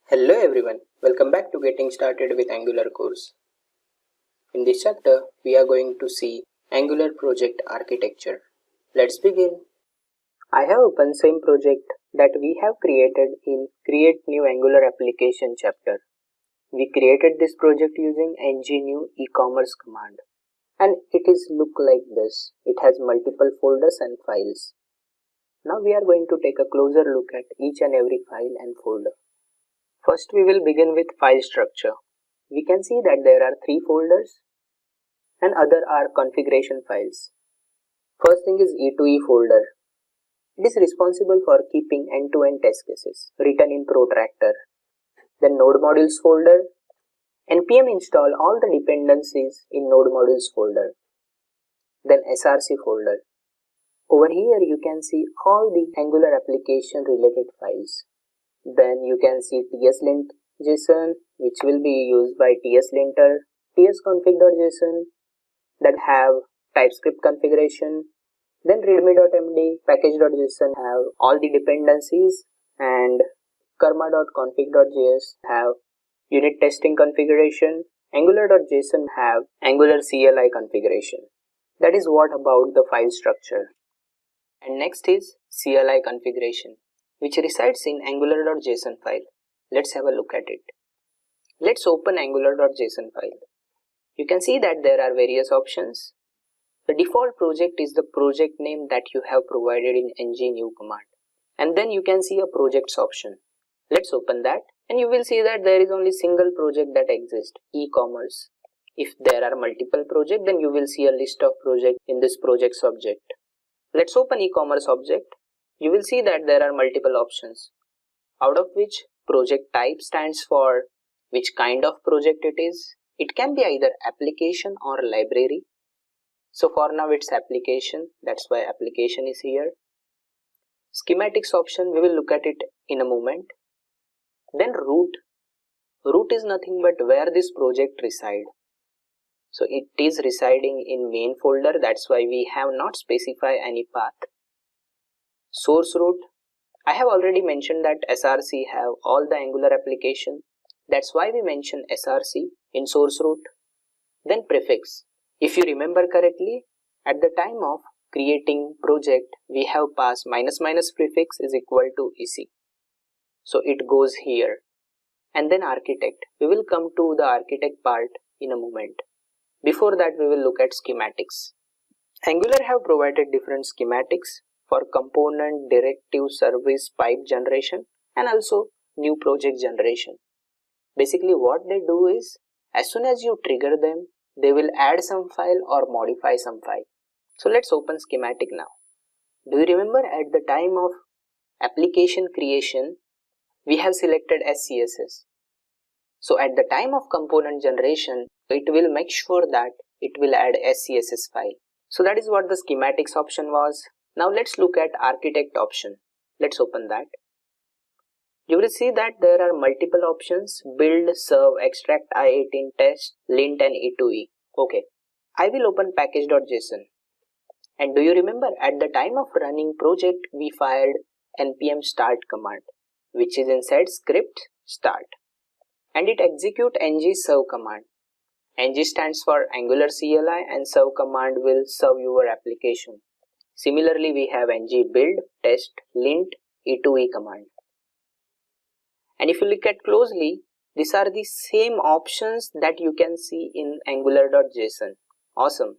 Hello everyone, welcome back to Getting Started with Angular course. In this chapter, we are going to see Angular project architecture. Let's begin. I have opened same project that we have created in Create New Angular Application chapter. We created this project using ng-new e-commerce command. And it is look like this. It has multiple folders and files. Now we are going to take a closer look at each and every file and folder. First, we will begin with file structure. We can see that there are 3 folders and other are configuration files. First thing is E2E folder. It is responsible for keeping end-to-end test cases written in Protractor. Then Node Modules folder. npm install all the dependencies in Node Modules folder. Then SRC folder. Over here you can see all the Angular application related files. Then you can see tslint.json, which will be used by tslinter, tsconfig.json that have TypeScript configuration. Then readme.md, package.json have all the dependencies, and karma.config.js have unit testing configuration. Angular.json have Angular CLI configuration. That is what about the file structure. And next is CLI configuration, which resides in angular.json file. Let's have a look at it. Let's open angular.json file. You can see that there are various options. The default project is the project name that you have provided in ng-new command. And then you can see a projects option. Let's open that and you will see that there is only single project that exists, e-commerce. If there are multiple projects, then you will see a list of projects in this projects object. Let's open e-commerce object. You will see that there are multiple options, out of which project type stands for which kind of project it is. It can be either application or library. So for now it's application, that's why application is here. Schematics option, we will look at it in a moment. Then root. Root is nothing but where this project resides. So it is residing in main folder, that's why we have not specified any path. Source root, I have already mentioned that SRC have all the Angular application. That's why we mention SRC in source root. Then prefix. If you remember correctly, at the time of creating project, we have passed -- prefix is equal to EC. So it goes here. And then architect. We will come to the architect part in a moment. Before that, we will look at schematics. Angular have provided different schematics for component, directive, service, pipe generation, and also new project generation. Basically what they do is, as soon as you trigger them, they will add some file or modify some file. So let's open schematic now. Do you remember at the time of application creation, we have selected SCSS. So at the time of component generation, it will make sure that it will add SCSS file. So that is what the schematics option was. Now let's look at architect option. Let's open that. You will see that there are multiple options: build, serve, extract, I18, test, lint and E2E. Okay, I will open package.json. And do you remember at the time of running project, we fired npm start command, which is inside script start. And it execute ng serve command. ng stands for Angular CLI and serve command will serve your application. Similarly, we have ng build, test, lint, E2E command. And if you look at closely, these are the same options that you can see in angular.json. Awesome.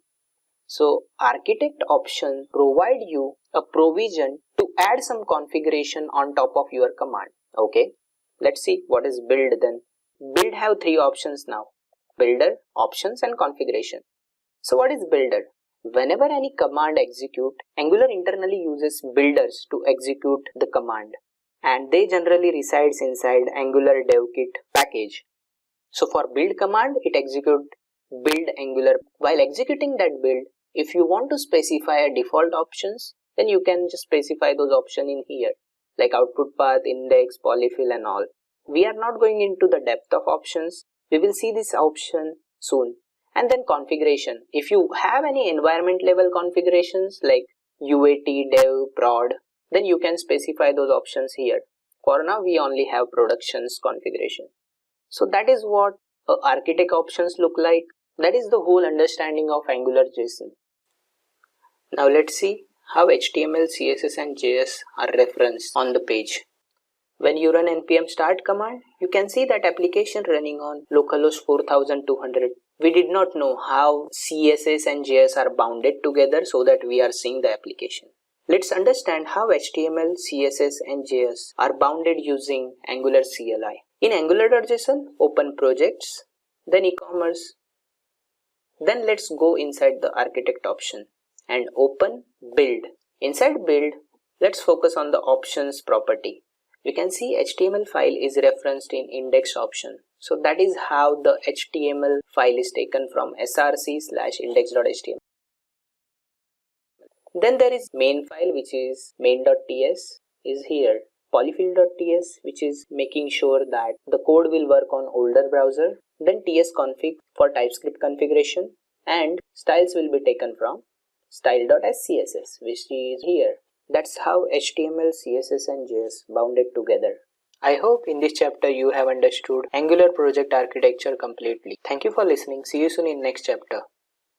So architect option provide you a provision to add some configuration on top of your command. Okay, let's see what is build then. Build have 3 options now: builder, options and configuration. So what is builder? Whenever any command execute, Angular internally uses builders to execute the command, and they generally resides inside Angular dev kit package. So for build command, it execute build Angular. While executing that build, if you want to specify a default options, then you can just specify those options in here, like output path, index, polyfill and all. We are not going into the depth of options. We will see this option soon. And then configuration. If you have any environment level configurations like UAT, dev, prod, then you can specify those options here. For now we only have productions configuration. So that is what architect options look like. That is the whole understanding of Angular JSON. Now let's see how HTML, CSS and JS are referenced on the page. When you run npm start command, you can see that application running on localhost 4200. We did not know how CSS and JS are bounded together, so that we are seeing the application. Let's understand how HTML, CSS and JS are bounded using Angular CLI. In Angular.json, open projects, then e-commerce. Then let's go inside the architect option and open build. Inside build, let's focus on the options property. You can see HTML file is referenced in index option. So that is how the HTML file is taken from src/index.html. Then there is main file, which is main.ts is here. Polyfill.ts, which is making sure that the code will work on older browser. Then tsconfig for TypeScript configuration, and styles will be taken from style.scss, which is here. That's how HTML, CSS and JS bounded together. I hope in this chapter you have understood Angular project architecture completely. Thank you for listening. See you soon in next chapter.